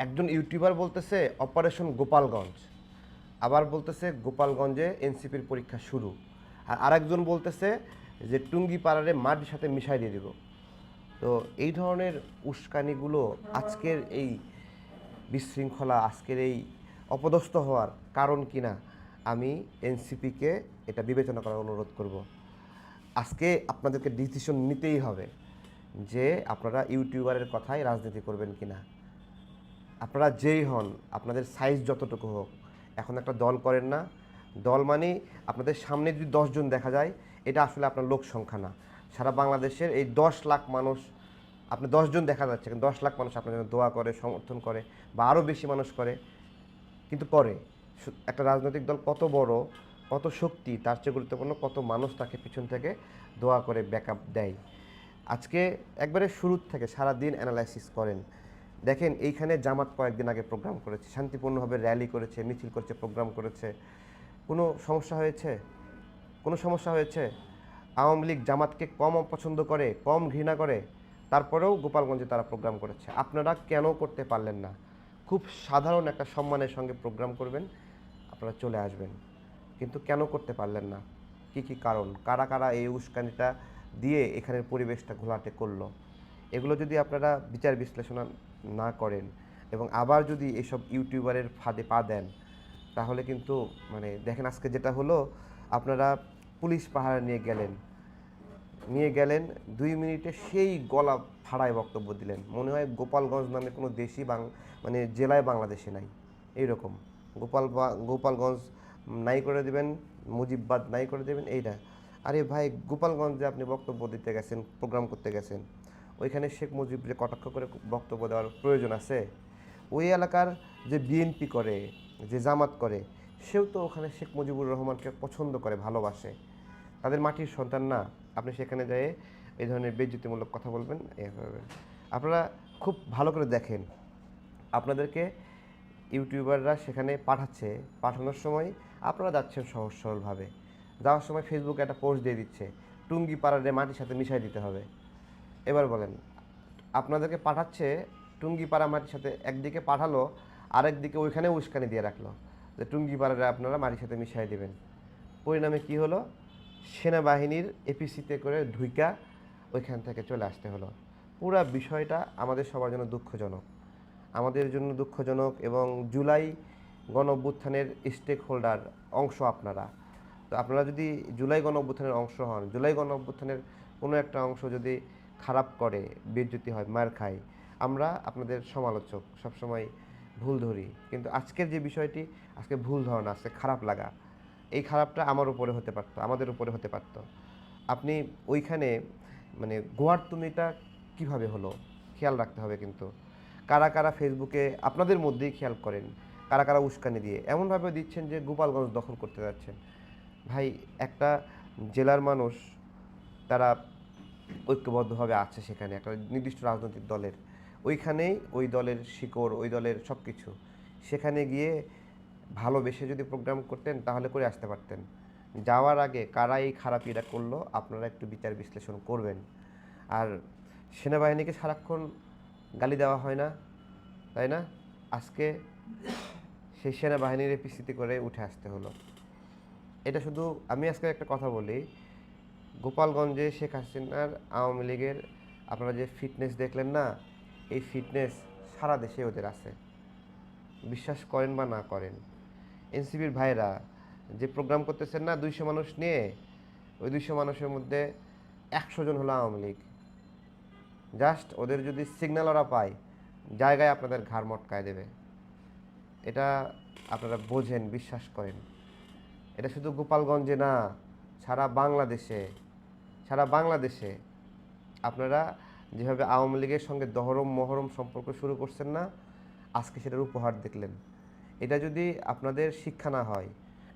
একজন ইউটিউবার বলতেছে অপারেশন গোপালগঞ্জ, আবার বলতেছে গোপালগঞ্জে এনসিপির পরীক্ষা শুরু, আর আরেকজন বলতেছে যে টুঙ্গি পাড়ারে মাটির সাথে মিশাই দিয়ে দিব। তো এই ধরনের উস্কানিগুলো আজকের এই বিশৃঙ্খলা, আজকের এই অপদস্থ হওয়ার কারণ কিনা আমি এনসিপিকে এটা বিবেচনা করার অনুরোধ করব। আজকে আপনাদেরকে ডিসিশন নিতেই হবে যে আপনারা ইউটিউবারের কথায় রাজনীতি করবেন কিনা। আপনারা যেই হন, আপনাদের সাইজ যতটুকু হোক, এখন একটা দল করেন না। দল মানে আপনাদের সামনে যদি 10 জন দেখা যায়, এটা আসলে আপনার লোক সংখ্যা না। সারা বাংলাদেশের এই 10 লাখ মানুষ, আপনি 10 জন দেখা যাচ্ছে, কিন্তু 10 লাখ মানুষ আপনার জন্য দোয়া করে, সমর্থন করে, বা আরও বেশি মানুষ করে, কিন্তু করে। একটা রাজনৈতিক দল কত বড়, কত শক্তি, তার চেয়ে গুরুত্বপূর্ণ কত মানুষ তাকে পিছন থেকে দোয়া করে ব্যাকআপ দেয়। আজকে একবারে শুরুর থেকে সারা দিন অ্যানালাইসিস করেন, দেখেন এইখানে জামাত কয়েকদিন আগে প্রোগ্রাম করেছে, শান্তিপূর্ণভাবে র্যালি করেছে, মিছিল করেছে, প্রোগ্রাম করেছে, কোনো সমস্যা হয়েছে? কোনো সমস্যা হয়েছে? আওয়ামী লীগ জামাতকে কম অপছন্দ করে, কম ঘৃণা করে, তারপরেও গোপালগঞ্জে তারা প্রোগ্রাম করেছে। আপনারা কেন করতে পারলেন না? খুব সাধারণ একটা সম্মানের সঙ্গে প্রোগ্রাম করবেন, আপনারা চলে আসবেন, কিন্তু কেন করতে পারলেন না? কি কি কারণ? কারা কারা এই উস্কানিটা দিয়ে এখানের পরিবেশটা ঘোলাটে করলো? এগুলো যদি আপনারা বিচার বিশ্লেষণ না করেন এবং আবার যদি এসব ইউটিউবারের ফাঁদে পা দেন, তাহলে কিন্তু মানে দেখেন আজকে যেটা হলো, আপনারা পুলিশ পাহারা নিয়ে গেলেন 2 মিনিটে সেই গলা ফাড়ায় বক্তব্য দিলেন, মনে হয় গোপালগঞ্জ নামে কোনো দেশই মানে জেলায় বাংলাদেশে নাই এইরকম। গোপালগঞ্জ নাই করে দেবেন, মুজিববাদ নাই করে দেবেন, এইটা। আরে ভাই, গোপালগঞ্জে আপনি বক্তব্য দিতে গেছেন, প্রোগ্রাম করতে গেছেন, ওইখানে শেখ মুজিবকে কটাক্ষ করে বক্তব্য দেওয়ার প্রয়োজন আছে? ওই এলাকার যে বিএনপি করে, যে জামাত করে, সেও তো ওখানে শেখ মুজিবুর রহমানকে পছন্দ করে, ভালোবাসে, তাদের মাটির সন্তান না? আপনি সেখানে যেয়ে এই ধরনের বেইজ্জতিমূলক কথা বলবেন, এভাবে? আপনারা খুব ভালো করে দেখেন, আপনাদেরকে ইউটিউবাররা সেখানে পাঠাচ্ছে, পাঠানোর সময় আপনারা যাচ্ছেন সহজ সরলভাবে, যাওয়ার সময় ফেসবুকে একটা পোস্ট দিয়ে দিচ্ছে টুঙ্গি পাড়ারে মাটির সাথে মিশাই দিতে হবে। এবার বলেন, আপনাদেরকে পাঠাচ্ছে টুঙ্গি পাড়া মাটির সাথে, একদিকে পাঠালো, আরেক দিকে ওইখানে উস্কানি দিয়ে রাখলো যে টুঙ্গি পাড়ারে আপনারা মাটির সাথে মিশাই দেবেন। পরিণামে কি হলো? সেনাবাহিনীর এপিসিতে করে ঢুইকা ওইখান থেকে চলে আসতে হলো। পুরা বিষয়টা আমাদের সবার জন্য দুঃখজনক, আমাদের জন্য দুঃখজনক। এবং জুলাই গণ অভ্যুত্থানের স্টেক হোল্ডার অংশ আপনারা। তো আপনারা যদি জুলাই গণ অভ্যুত্থানের অংশ হন, জুলাই গণ অভ্যুত্থানের কোনো একটা অংশ যদি খারাপ করে, বেইজ্জতি হয়, মার খায়, আমরা আপনাদের সমালোচক, সবসময় ভুল ধরি, কিন্তু আজকের যে বিষয়টি, আজকে ভুল ধারণা, আজকে খারাপ লাগা, এই খারাপটা আমার উপরে হতে পারতো, আমাদের উপরে হতে পারতো। আপনি ওইখানে মানে গোয়ার তুমিটা কীভাবে হলো খেয়াল রাখতে হবে। কিন্তু কারা কারা ফেসবুকে আপনাদের মধ্যেই খেয়াল করেন, কারা কারা উস্কানি দিয়ে এমনভাবে দিচ্ছেন যে গোপালগঞ্জ দখল করতে যাচ্ছেন। ভাই, একটা জেলার মানুষ, তারা ঐক্যবদ্ধভাবে আছে সেখানে, একটা নির্দিষ্ট রাজনৈতিক দলের, ওইখানেই ওই দলের শিকড়, ওই দলের সব কিছু। সেখানে গিয়ে ভালোবেসে যদি প্রোগ্রাম করতেন তাহলে করে আসতে পারতেন। যাওয়ার আগে কারা এই খারাপিটা করলো আপনারা একটু বিচার বিশ্লেষণ করবেন। আর সেনাবাহিনীকে সারাক্ষণ গালি দেওয়া হয় না, তাই না? আজকে সেই সেনাবাহিনীর এপিসিতে করে উঠে আসতে হলো। এটা শুধু, আমি আজকে একটা কথা বলি, গোপালগঞ্জে শেখ হাসিনার আওয়ামী লীগের আপনারা যে ফিটনেস দেখলেন না, এই ফিটনেস সারা দেশে ওদের আছে, বিশ্বাস করেন বা না করেন। এনসিপির ভাইরা যে প্রোগ্রাম করতেছেন না 200 মানুষ নিয়ে, ওই 200 মানুষের মধ্যে 100 জন হলো আওয়ামী লীগ। জাস্ট ওদের যদি সিগন্যাল ওরা পায়, জায়গায় আপনাদের ঘাড় মটকায় দেবে। এটা আপনারা বোঝেন, বিশ্বাস করেন। এটা শুধু গোপালগঞ্জে না, সারা বাংলাদেশে, সারা বাংলাদেশে আপনারা যেভাবে আওয়ামী লীগের সঙ্গে দহরম মহরম সম্পর্ক শুরু করছেন না, আজকে সেটার উপহার দেখলেন। এটা যদি আপনাদের শিক্ষা না হয়,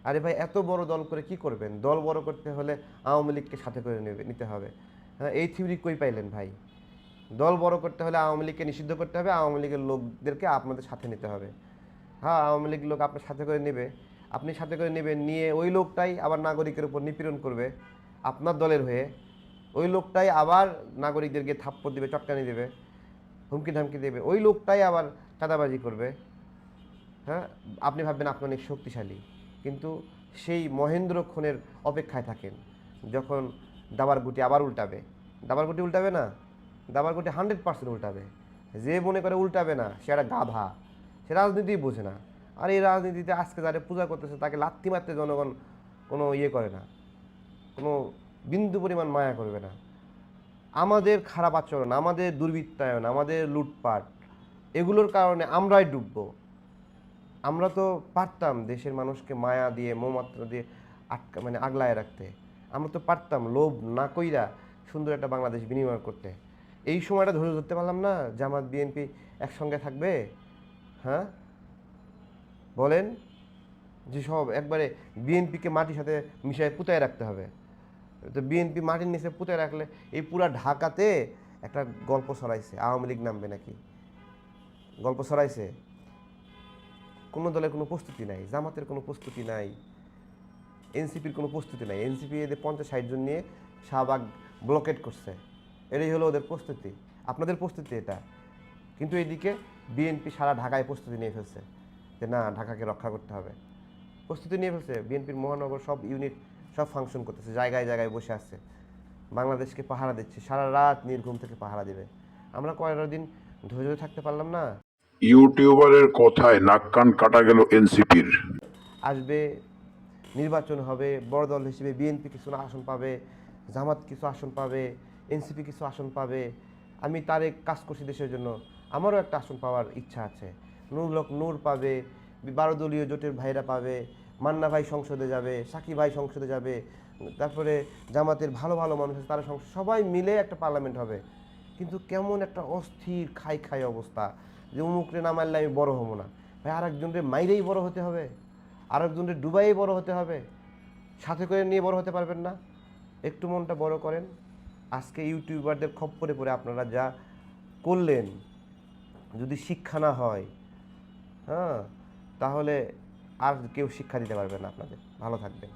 আরে ভাই এত বড় দল করে কি করবেন? দল বড় করতে হলে আওয়ামী লীগকে সাথে করে নিতে হবে। হ্যাঁ, এই থিওরি কই পাইলেন ভাই? দল বড় করতে হলে আওয়ামী লীগকে নিষিদ্ধ করতে হবে, আওয়ামী লীগের লোকদেরকে আপনাদের সাথে নিতে হবে। হ্যাঁ, আওয়ামী লীগ লোক আপনার সাথে করে নেবে, আপনি সাথে করে নেবেন, নিয়ে ওই লোকটাই আবার নাগরিকের উপর নিপীড়ন করবে আপনার দলের হয়ে। ওই লোকটাই আবার নাগরিকদেরকে থাপ্পড় দেবে, চটকানি দেবে, হুমকি ধামকি দেবে। ওই লোকটাই আবার চাঁদাবাজি করবে। হ্যাঁ, আপনি ভাববেন আপনি অনেক শক্তিশালী, কিন্তু সেই মহেন্দ্র ক্ষণের অপেক্ষায় থাকেন যখন দাবার গুটি আবার উল্টাবে। দাবার গুটি উল্টাবে না, দাবার গুটি 100% উল্টাবে। যে মনে করে উল্টাবে না সে একটা গাধা, সে রাজনীতি বোঝে না। আর এই রাজনীতিতে আজকে যারা পূজা করতেছে তাকে লাথি মারতে জনগণ কোনো ইয়ে করে না, কোনো বিন্দু পরিমাণ মায়া করবে না। আমাদের খারাপ আচরণ, আমাদের দুর্বৃত্তায়ন, আমাদের লুটপাট, এগুলোর কারণে আমরাই ডুববো। আমরা তো পারতাম দেশের মানুষকে মায়া দিয়ে মমত্র দিয়ে মানে আগলায় রাখতে। আমরা তো পারতাম লোভ না কইরা সুন্দর একটা বাংলাদেশ বিনির্মাণ করতে। এই সময়টা ধরে ধরতে পারলাম না জামাত বিএনপি একসঙ্গে থাকবে। হ্যাঁ বলেন, যে সব একবারে বিএনপিকে মাটির সাথে মিশিয়ে পুঁতায় রাখতে হবে। তো বিএনপি মাটির নিচে পুঁতে রাখলে এই পুরা ঢাকাতে একটা গল্প ছড়াইছে আওয়ামী লীগ নামবে নাকি, গল্প ছড়াইছে। কোনো দলের কোনো প্রস্তুতি নাই, জামাতের কোনো প্রস্তুতি নাই, এনসিপির কোনো প্রস্তুতি নাই। এনসিপি এদের 50-60 জন নিয়ে শাহবাগ ব্লকেট করছে, এটাই হলো ওদের প্রস্তুতি। আপনাদের প্রস্তুতি এটা। কিন্তু এদিকে বিএনপি সারা ঢাকায় প্রস্তুতি নিয়ে ফেলছে যে না, ঢাকাকে রক্ষা করতে হবে। প্রস্তুতি নিয়ে ফেলছে, বিএনপির মহানগর সব ইউনিট সব ফাংশন করতেছে, জায়গায় জায়গায় বসে আছে, বাংলাদেশকে পাহারা দিচ্ছে, সারা রাত নির্ঘুম থেকে পাহারা দিবে। আমরা কয়েকটা দিন ধৈর্য থাকতে পারলাম না। ইউটিউবারের কথায় নাক কান কাটা গেল এনসিপির। আসবে, নির্বাচন হবে, বড় দল হিসেবে বিএনপি কিছু আসন পাবে, জামাত কিছু আসন পাবে, এনসিপি কিছু আসন পাবে। আমি তারেক কাজ করছি দেশের জন্য, আমারও একটা আসন পাওয়ার ইচ্ছা আছে। নূর পাবে, 12 দলীয় জোটের ভাইরা পাবে, মান্না ভাই সংসদে যাবে, সাকিব ভাই সংসদে যাবে, তারপরে জামাতের ভালো ভালো মানুষ আছে তারা সবাই মিলে একটা পার্লামেন্ট হবে। কিন্তু কেমন একটা অস্থির খাই খাই অবস্থা, যে উমুকরে না মারলে আমি বড় হবো না। ভাই আরেকজনরে মাইরেই বড় হতে হবে, আরেকজনের ডুবাইয়ে বড় হতে হবে, সাথে করে নিয়ে বড় হতে পারবেন না। একটু মনটা বড় করেন। আজকে ইউটিউবারদের খপ্পরে পড়ে আপনারা যা করলেন, যদি শিক্ষা না হয়, হ্যাঁ, তাহলে আর কেউ শিক্ষা দিতে পারবে না আপনাদের। ভালো থাকবেন।